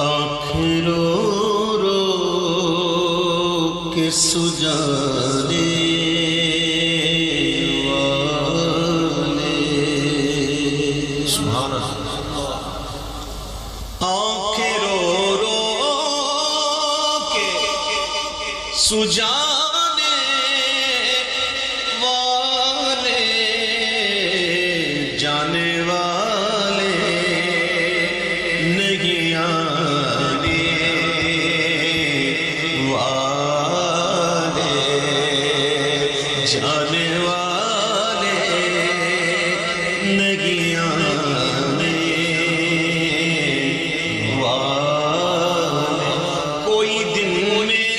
آنکھیں رو رو کے سجانے والے، سبحان اللہ، آنکھیں رو رو کے سجانے والے، جانے والے نہیں آنے والے، جانے والے نہیں آنے والے۔ کوئی دن میں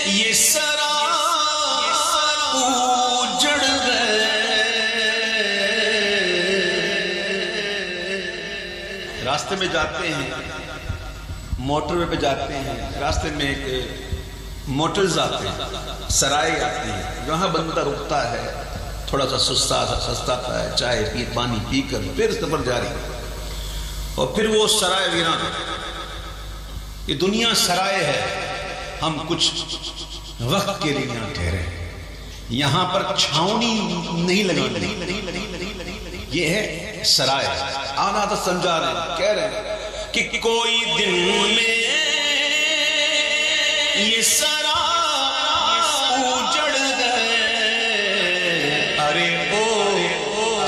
یہ سرا اجڑ گئے، راستے میں جاتے ہیں، موٹر وے پہ جاتے ہیں، راستے میں ایک موٹرز آتے ہیں، سرائے آتی ہیں، جہاں بندہ رکتا ہے، تھوڑا سا سستا ہے، چائے پی پانی پی کر پھر سفر جاری، اور پھر وہ سرائے ویران، یہ دنیا سرائے ہے، ہم کچھ وقت کے لیے یہاں ٹھہرے، یہاں پر چھاؤنی نہیں لگی، یہ ہے سرائے۔ آنا تو سمجھا رہے ہیں، کہہ رہے ہیں کہ کوئی دن میں یہ سرا اجڑ گئے، ارے او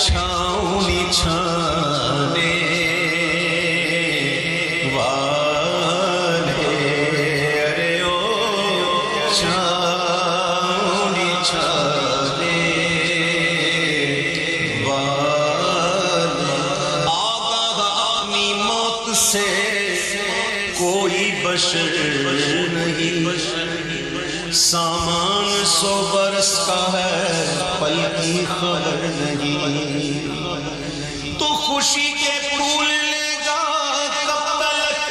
چھاؤنی چھانے والے، ارے او چھاؤنی چھانے والے، آگاہ اپنی موت سے کوئی بشر نہیں، سامان 100 برس کا ہے، پل کی خبر نہیں، تو خوشی کے پھول لے گا کب تلک،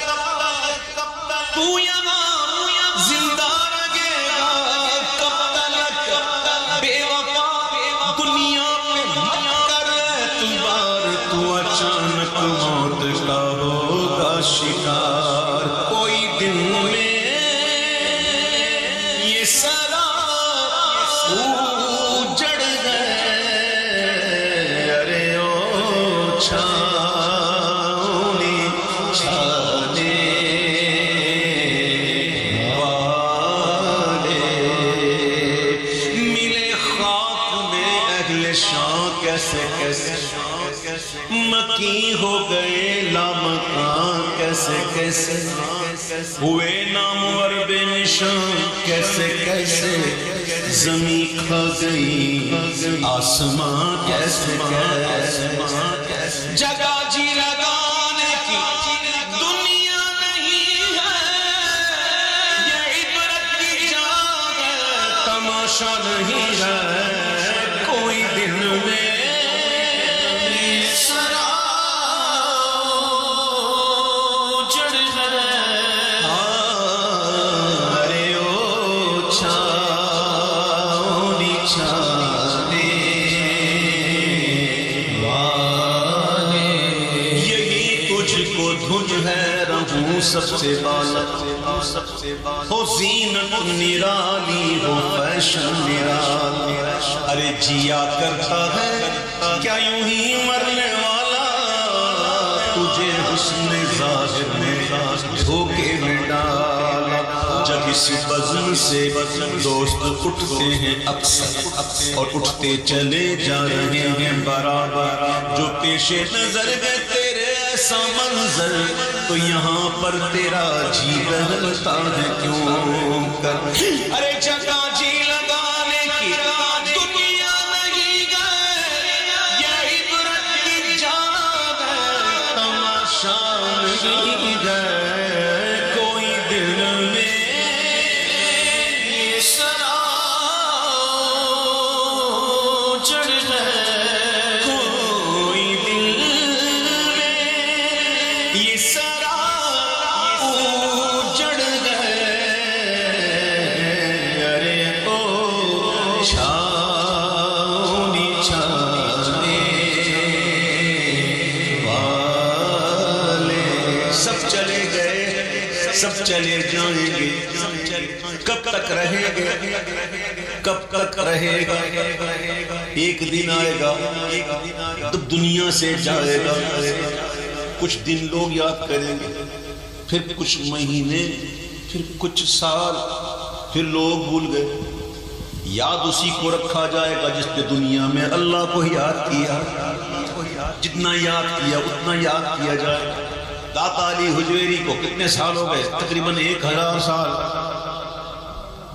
تو یہاں زندہ رہے گا کب تلک، بے وفا دنیا میں مت کر اعتبار، تو اچانک موت کا ہوگا شکار۔ کوئی دن میں یہ سرا اجڑ گئے، ارے او چھاؤنی چھانے والے، ملے خاک میں اہل شان کیسے کیسے، مکی ہو گئے لامکان کیسے کیسے، ہوئے نامور بے نشان کیسے کیسے، زمین کھا گئی آسمان کیسے کیسے، جگہ جی لگانے کی دنیا نہیں ہے، یہ عبرت کی جا ہے، تماشا نہیں ہے، کوئی دن میں سب سے بالا ہو زینت نرالی، ہو فیشن نرالی، ارے جیا کرتا ہے کیا یوں ہی مرنے والا، تجھے حسن ظاہر میں دھوکے میں ڈالا، جب اس بزم سے دوست اٹھتے ہیں اکثر، اور اٹھتے چلے جا رہے ہیں برابر، جو پیش نظر گئے تیرے ایسا منظر، تو یہاں پر تیرا جی بہلتا ہے کیوں کر، ارے جگہ جی لگانے کی دنیا نہیں گئے، یہ عبرت کی جا ہے، تماشا نہیں گئے، کوئی دل میں یہ سرا اجڑ گئے، کوئی دل میں یہ سرا اجڑ گئے، ارے او چھاؤنی چھانے والے، سب سب چلے گئے سب چلے جائیں گے، کب تک رہیں گے کب تک رہے گا؟ ایک دن آئے گا جب دنیا سے جائے گا، کچھ دن لوگ یاد کریں گے، پھر کچھ مہینے، پھر کچھ سال، پھر لوگ بھول گئے۔ یاد اسی کو رکھا جائے گا جس نے دنیا میں اللہ کو یاد کیا، جتنا یاد کیا اتنا یاد کیا جائے۔ داتا علی حجویری کو کتنے سال ہو گئے؟ تقریباً 1000 سال۔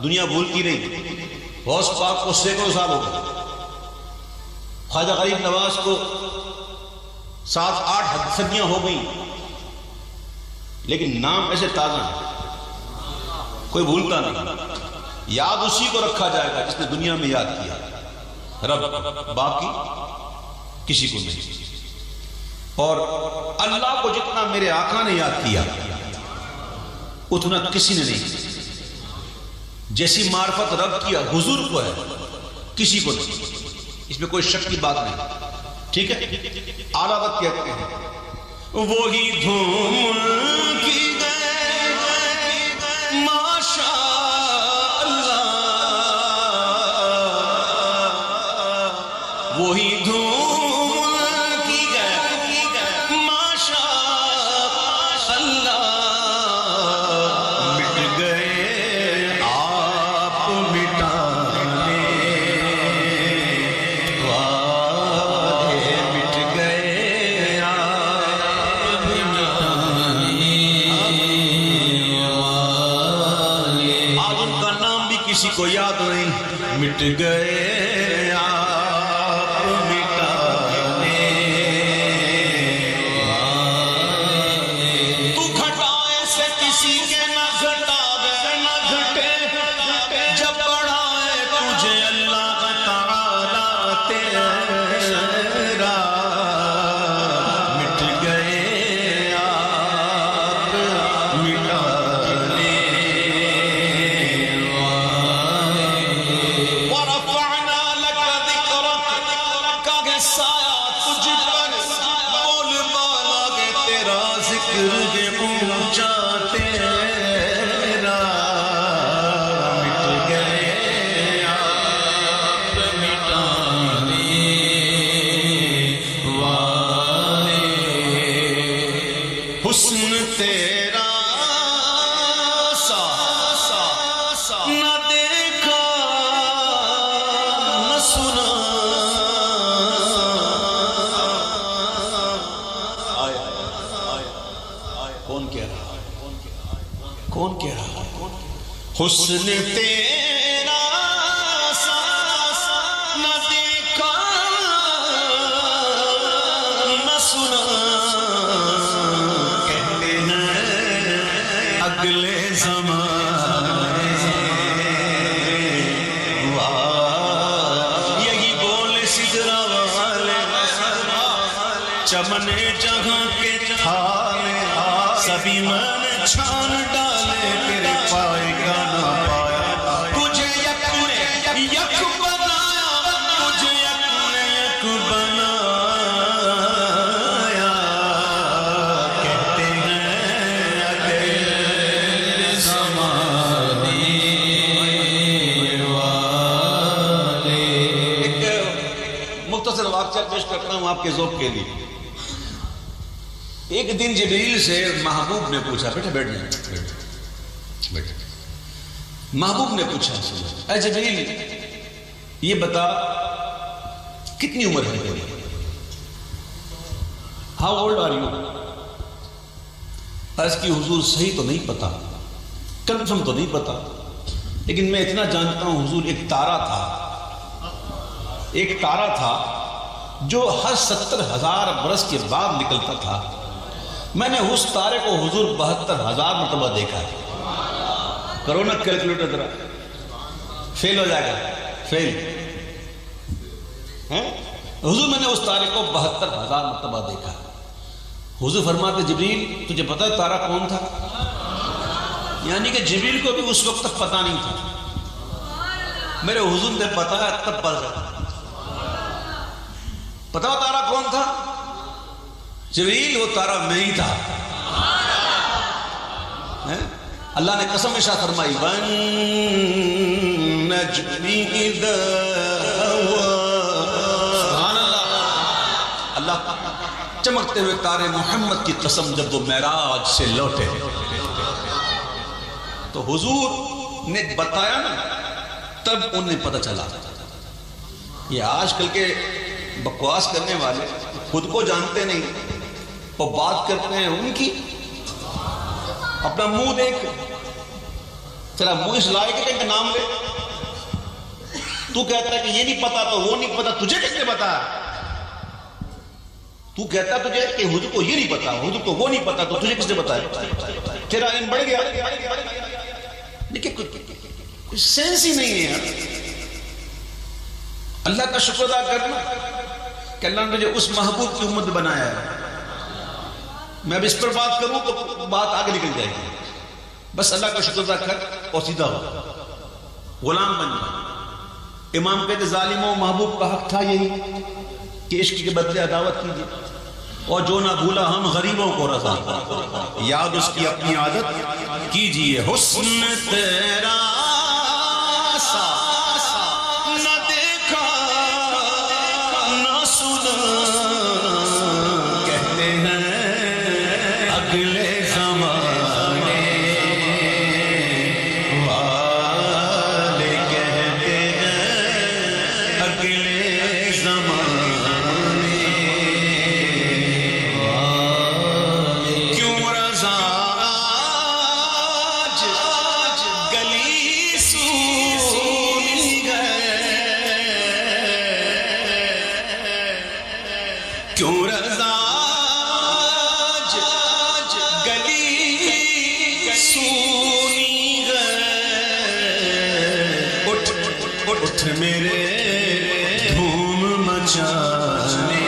دنیا بھولتی نہیں۔ غوث پاک کو سینکڑوں سال ہو گئے۔ خواجہ غریب نواز کو 7-8 صدیاں ہو گئیں، لیکن نام ایسے تازہ ہے، کوئی بھولتا نہیں۔ یاد اسی کو رکھا جائے گا جس نے دنیا میں یاد کیا، رب، باقی کسی کو نہیں۔ اور اللہ کو جتنا میرے آقا نے یاد کیا اتنا کسی نے نہیں۔ جیسی معرفت رب کیا حضور کو ہے، کسی کو نہیں، اس میں کوئی شک کی بات نہیں، ٹھیک ہے۔ اعلیٰ وقت کہتے ہیں وہی دھوم کی گئے ماشاء اللہ، وہی دھوم کی گئے ماشاء اللہ، مٹ گئے آپ مٹانے والے، مٹ گئے آپ مٹانے والے۔ آج ان کا نام بھی کسی کو یاد نہیں، مٹ گئے آپ مٹانے والے۔ تو گھٹائے سے کسی کے نہ گھٹاوے نہ گھٹے، جب بڑھائے تجھے اللہ تعالیٰ تیرا، مٹ گئے آپ مٹانے والے۔ وَرَفَعْنَا لَكَ ذِكْرَكَ، کہ سایہ تجھ پر بول بالا گے تیرا ذکر گے اونچا تیرا، مٹ گئے آپ مٹانے والے۔ حسن تیرا سا نہ دیکھا نہ سنا، کون کہہ رہا ہے؟ کون کہہ رہا ہے؟ حسن تیرا سا نہ دیکھا نہ سنا، کہتے ہیں اگلے زمانے واہ، یہی بولے سدرا والے، چمن جہاں کے تھالے سبھی من چھان ڈالے، تیرے پائے کا نہ پایا، تجھے یک نے یک بنایا، تجھے یک نے یک بنایا، کہتے ہیں اگلے زمانے والے۔ ایک مختصر واقعہ پیش کرتا ہوں آپ کے ذوق کے لیے۔ ایک دن جبریل سے محبوب نے پوچھا، بیٹھے بیٹھ جائیں، محبوب نے پوچھا، اے جبریل یہ بتا کتنی عمر ہے تیری؟ How old are you? عرض کی حضور صحیح تو نہیں پتا، کنفرم تو نہیں پتا، لیکن میں اتنا جانتا ہوں حضور ایک تارا تھا جو ہر 70,000 برس کے بعد نکلتا تھا، میں نے اس تارے کو حضور 72,000 مرتبہ دیکھا ہے۔ کرو نا کیلکولیٹر ذرا، فیل ہو جائے گا، فیل۔ حضور میں نے اس تارے کو 72,000 مرتبہ دیکھا۔ حضور فرماتے جبریل تجھے پتا ہے تارا کون تھا؟ یعنی کہ جبریل کو بھی اس وقت تک پتا نہیں تھا، میرے حضور نے بتایا تب پڑھ گیا۔ پتا تارا کون تھا؟ جبریل وہ تارا میں ہی تھا۔ اللہ نے قسم ارشاد فرمائی وَالنَّجْمِ إِذَا هَوَىٰ. سبحان اللہ. اللہ چمکتے ہوئے تارے محمد کی قسم جب وہ معراج سے لوٹے تو حضور نے بتایا نا، تب انہیں پتہ چلا. یہ آج کل کے بکواس کرنے والے خود کو جانتے نہیں اور بات کرتے ہیں ان کی. اپنا منہ دیکھ، تیرا منہ اس لائق ہے کہ نام لے. تو کہتا ہے کہ یہ نہیں پتا تو وہ نہیں پتا، تجھے کس نے بتا؟ تو کہتا ہے تجھے کہ حضور کو یہ نہیں پتا، حضور کو وہ نہیں پتا، تو تجھے کس نے بتایا؟ تیرا علم بڑھ گیا. لیکن کوئی سینس ہی نہیں ہے یار. اللہ کا شکر ادا کرنا کہ اللہ نے مجھے اس محبوب کی امت بنایا ہے. میں اب اس پر بات کروں تو بات آگے نکل جائے گی. بس اللہ کا شکر ادا کر اور سیدھا ہو، غلام بن جا. امام کہتے ظالموں محبوب کا حق تھا یہی کہ عشق کے بدلے عداوت کیجیے، اور جو نہ بھولا ہم غریبوں کو رضا، یاد اس کی اپنی عادت کیجیے. حسن تیرا سا نہ دیکھا نہ سنا، کہتے ہیں اگلے زمانے والے، کہتے ہیں اگلے زمانے والے. کیوں رضا آج گلی سونی گئے، کیوں رضا سونی گئے. اٹھ میرے دھوم مچانے